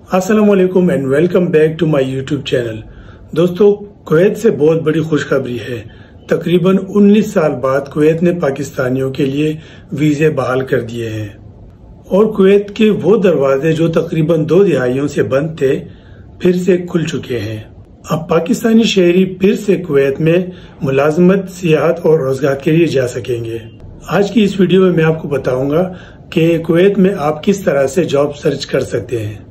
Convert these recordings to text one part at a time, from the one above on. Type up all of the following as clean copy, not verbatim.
अस्सलाम वालेकुम and welcome back to my YouTube channel. दोस्तों, कुवैत से बहुत बड़ी खुशखबरी है। तकरीबन 19 साल बाद कुवैत ने पाकिस्तानियों के लिए वीजे बहाल कर दिए हैं और कुवैत के वो दरवाजे जो तकरीबन 2 दिहाइयों से बंद थे फिर से खुल चुके हैं। अब पाकिस्तानी शहरी फिर से कुवैत में मुलाजमत, सियाहत और रोजगार के लिए जा सकेंगे। आज की इस वीडियो में मैं आपको बताऊंगा कि कुवैत में आप किस तरह से जॉब सर्च कर सकते हैं।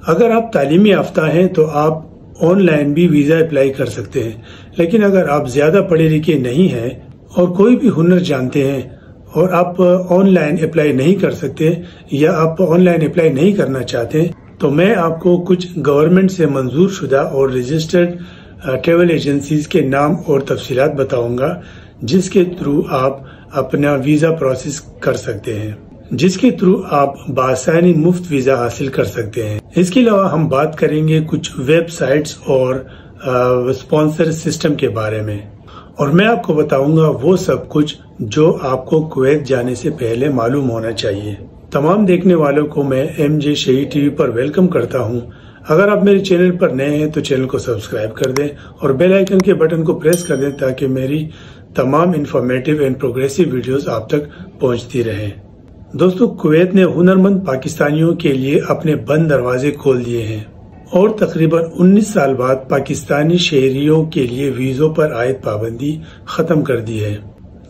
अगर आप तालीमी याफ्ता हैं तो आप ऑनलाइन भी वीजा अप्लाई कर सकते हैं, लेकिन अगर आप ज्यादा पढ़े लिखे नहीं हैं और कोई भी हुनर जानते हैं और आप ऑनलाइन अप्लाई नहीं कर सकते या आप ऑनलाइन अप्लाई नहीं करना चाहते, तो मैं आपको कुछ गवर्नमेंट से मंजूर शुदा और रजिस्टर्ड ट्रेवल एजेंसीज के नाम और तफसीलात बताऊंगा जिसके थ्रू आप अपना वीजा प्रोसेस कर सकते हैं, जिसके थ्रू आप बआसानी मुफ्त वीजा हासिल कर सकते हैं। इसके अलावा हम बात करेंगे कुछ वेबसाइट्स और स्पॉन्सर सिस्टम के बारे में, और मैं आपको बताऊंगा वो सब कुछ जो आपको कुवैत जाने से पहले मालूम होना चाहिए। तमाम देखने वालों को मैं MJ शहीद टीवी पर वेलकम करता हूं। अगर आप मेरे चैनल पर नए हैं तो चैनल को सब्सक्राइब कर दें और बेल आइकन के बटन को प्रेस कर दें ताकि मेरी तमाम इंफॉर्मेटिव एंड प्रोग्रेसिव वीडियोस आप तक पहुंचती रहें। दोस्तों, कुवैत ने हुनरमंद पाकिस्तानियों के लिए अपने बंद दरवाजे खोल दिए हैं और तकरीबन 19 साल बाद पाकिस्तानी शहरियों के लिए वीजों पर आयद पाबंदी खत्म कर दी है,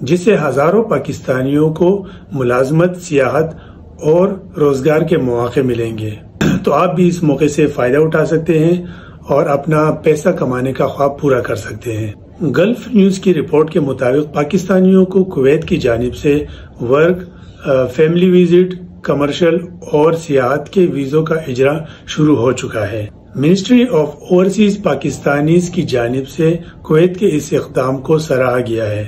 जिससे हजारों पाकिस्तानियों को मुलाजमत, सियाहत और रोजगार के मौके मिलेंगे। तो आप भी इस मौके से फायदा उठा सकते हैं और अपना पैसा कमाने का ख्वाब पूरा कर सकते हैं। गल्फ न्यूज की रिपोर्ट के मुताबिक पाकिस्तानियों को कुवैत की जानिब से वर्क, फैमिली विजिट, कमर्शियल और सियाहत के वीजों का इजरा शुरू हो चुका है। मिनिस्ट्री ऑफ ओवरसीज पाकिस्तानीज की जानिब से कुवैत के इस इक़दाम को सराहा गया है,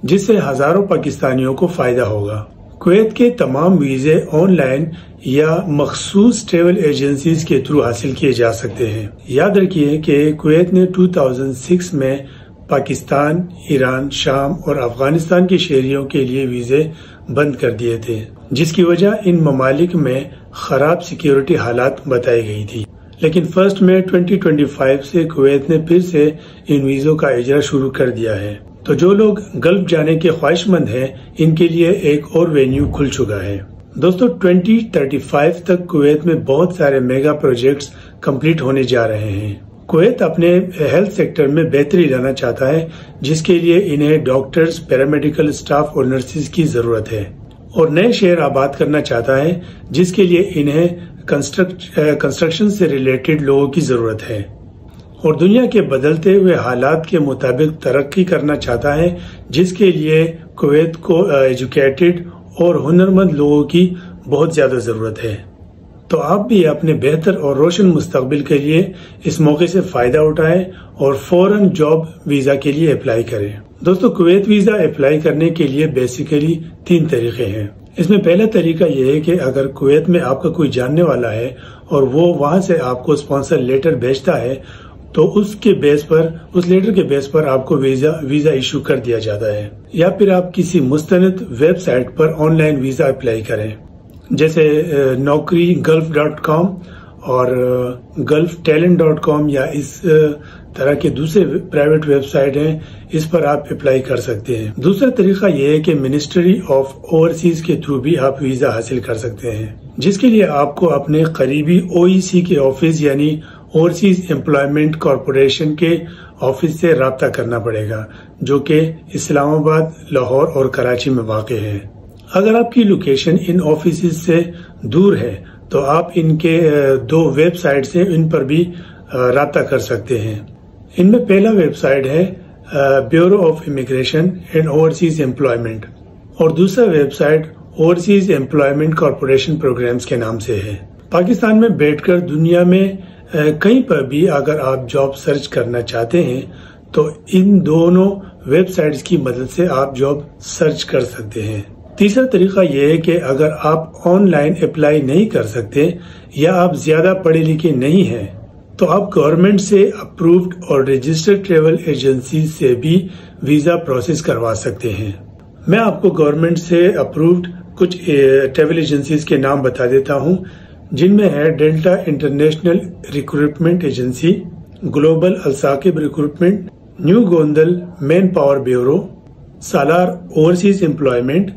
जिससे हजारों पाकिस्तानियों को फायदा होगा। कुवैत के तमाम वीजे ऑनलाइन या मखसूस ट्रेवल एजेंसीज के थ्रू हासिल किए जा सकते हैं। याद रखिए कि कुवैत ने 2006 में पाकिस्तान, ईरान, शाम और अफगानिस्तान के शहरियों के लिए वीजे बंद कर दिए थे, जिसकी वजह इन ममालिक में खराब सिक्योरिटी हालात बताई गई थी। लेकिन 1 मई 2025 से कुवैत ने फिर से इन वीजों का इजरा शुरू कर दिया है। तो जो लोग गल्फ जाने के ख्वाहिशमंद हैं, इनके लिए एक और वेन्यू खुल चुका है। दोस्तों, 2035 तक कुवैत में बहुत सारे मेगा प्रोजेक्ट्स कंप्लीट होने जा रहे हैं। कुवैत अपने हेल्थ सेक्टर में बेहतरी लाना चाहता है, जिसके लिए इन्हें डॉक्टर्स, पैरामेडिकल स्टाफ और नर्सिस की जरूरत है, और नए शहर आबाद करना चाहता है, जिसके लिए इन्हें कंस्ट्रक्शन से रिलेटेड लोगों की जरूरत है, और दुनिया के बदलते हुए हालात के मुताबिक तरक्की करना चाहता है, जिसके लिए कुवैत को एजुकेटेड और हुनरमंद लोगों की बहुत ज्यादा जरूरत है। तो आप भी अपने बेहतर और रोशन मुस्तकबिल के लिए इस मौके से फायदा उठाएं और फौरन जॉब वीजा के लिए अप्लाई करें। दोस्तों, कुवैत वीजा अप्लाई करने के लिए बेसिकली 3 तरीके हैं। इसमें पहला तरीका यह है कि अगर कुवैत में आपका कोई जानने वाला है और वो वहां से आपको स्पॉन्सर लेटर भेजता है, तो उसके बेस पर, उस लेटर के बेस पर आपको वीजा इशू कर दिया जाता है। या फिर आप किसी मुस्तनद वेबसाइट पर ऑनलाइन वीजा अप्लाई करें, जैसे नौकरी gulf.com और gulftalent.com या इस तरह के दूसरे प्राइवेट वेबसाइट हैं, इस पर आप अप्लाई कर सकते हैं। दूसरा तरीका यह है कि मिनिस्ट्री ऑफ ओवरसीज के थ्रू भी आप वीजा हासिल कर सकते हैं, जिसके लिए आपको अपने करीबी OEC के ऑफिस यानी ओवरसीज एम्प्लॉयमेंट कॉरपोरेशन के ऑफिस से राब्ता करना पड़ेगा, जो कि इस्लामाबाद, लाहौर और कराची में वाक़ है। अगर आपकी लोकेशन इन ऑफिस से दूर है तो आप इनके 2 वेबसाइट से इन पर भी राब्ता कर सकते हैं। इनमें पहला वेबसाइट है bureau of immigration and overseas employment, और दूसरा website overseas employment corporation programmes के नाम से है। पाकिस्तान में बैठकर दुनिया में कहीं पर भी अगर आप जॉब सर्च करना चाहते हैं तो इन दोनों वेबसाइट्स की मदद से आप जॉब सर्च कर सकते हैं। तीसरा तरीका यह है कि अगर आप ऑनलाइन अप्लाई नहीं कर सकते या आप ज्यादा पढ़े लिखे नहीं हैं, तो आप गवर्नमेंट से अप्रूव्ड और रजिस्टर्ड ट्रेवल एजेंसी से भी वीजा प्रोसेस करवा सकते हैं। मैं आपको गवर्नमेंट से अप्रूव्ड कुछ ट्रेवल एजेंसीज के नाम बता देता हूं। جن میں ہے delta international recruitment agency, global Alsaqib recruitment, new Gondal manpower bureau, Salar overseas employment,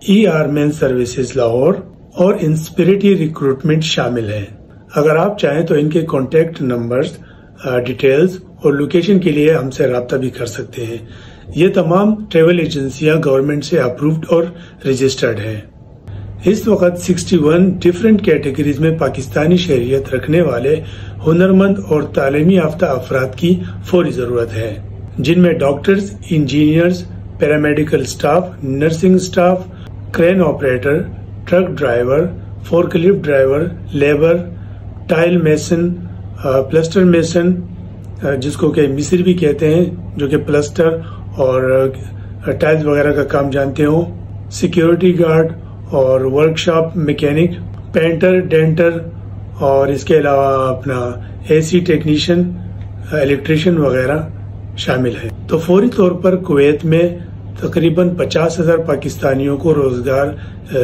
ER man services Lahore اور انسپریٹی ریکروٹمنٹ شامل ہیں۔ اگر آپ چاہیں تو ان کے کانٹیکٹ نمبرز، ڈیٹیلز اور لوکیشن کے لیے ہم سے رابطہ بھی کر سکتے ہیں۔ یہ تمام ٹریول ایجنسیاں گورنمنٹ سے اپرووڈ اور رجسٹرڈ ہیں۔ اس وقت 61 ڈیفرنٹ کیٹیگریز میں پاکستانی شہریت رکھنے والے ہنرمند اور تعلیمی یافتہ افراد کی فوری ضرورت ہے، جن میں doctors, engineers, paramedical staff, nursing staff, crane operator, truck driver, forklift driver, labour, tile mason, plaster mason جس کو کہ مصری بھی کہتے ہیں، جو کہ پلسٹر اور ٹائلز وغیرہ کا کام جانتے ہوں، سیکیورٹی گارڈ اور work shop mechanic, painter, denter اور اس کے علاوہ اپنا AC ٹیکنیشین، الیکٹریشین وغیرہ شامل ہیں۔ تو فوری طور پر کویت میں تقریباً 50,000 پاکستانیوں کو روزگار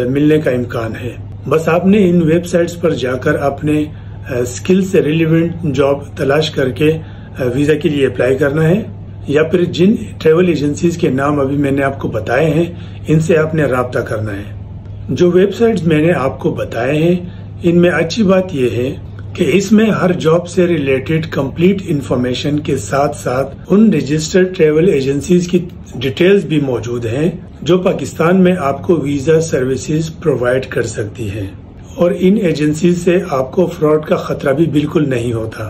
ملنے کا امکان ہے۔ بس آپ نے ان ویب سائٹس پر جا کر اپنے اسکل سے ریلیونٹ جاب تلاش کر کے ویزا کے لیے اپلائی کرنا ہے، یا پھر جن ٹریول ایجنسیز کے نام ابھی میں نے آپ کو بتائے ہیں ان سے آپ نے رابطہ کرنا ہے۔ جو ویب سائٹس میں نے آپ کو بتائے ہیں ان میں اچھی بات یہ ہے کہ اس میں ہر جاب سے ریلیٹڈ کمپلیٹ انفارمیشن کے ساتھ ساتھ ان رجسٹرڈ ٹریول ایجنسیز کی ڈیٹیلز بھی موجود ہیں جو پاکستان میں آپ کو ویزا سروسز پرووائڈ کر سکتی ہیں، اور ان ایجنسیز سے آپ کو فراڈ کا خطرہ بھی بالکل نہیں ہوتا۔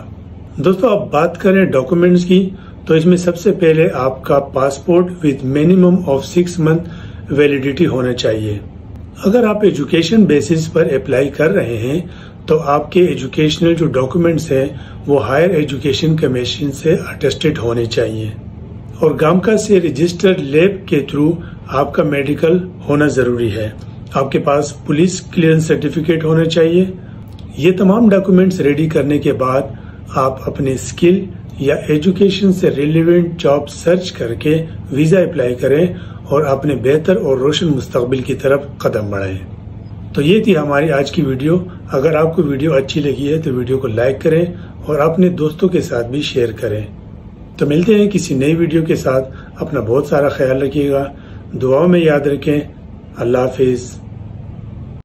دوستو اب بات کریں ڈاکومنٹس کی، تو اس میں سب سے پہلے آپ کا passport with minimum of 6 month validity ہونا چاہیے۔ اگر آپ ایجوکیشن بیسس پر اپلائی کر رہے ہیں تو آپ کے ایجوکیشنل جو ڈاکومنٹس ہیں وہ ہائر ایجوکیشن کمیشن سے اٹیسٹڈ ہونے چاہیے، اور گامکا سے رجسٹرڈ لیب کے تھرو آپ کا میڈیکل ہونا ضروری ہے۔ آپ کے پاس پولیس کلیئرنس سرٹیفکیٹ ہونا چاہیے۔ یہ تمام ڈاکومنٹس ریڈی کرنے کے بعد آپ اپنے اسکل یا ایجوکیشن سے ریلیونٹ جاب سرچ کر کے ویزا اپلائی کریں اور اپنے بہتر اور روشن مستقبل کی طرف قدم بڑھائیں۔ تو یہ تھی ہماری آج کی ویڈیو۔ اگر آپ کو ویڈیو اچھی لگی ہے تو ویڈیو کو لائک کریں اور اپنے دوستوں کے ساتھ بھی شیئر کریں۔ تو ملتے ہیں کسی نئی ویڈیو کے ساتھ۔ اپنا بہت سارا خیال رکھیے گا، دعاؤں میں یاد رکھیں۔ اللہ حافظ۔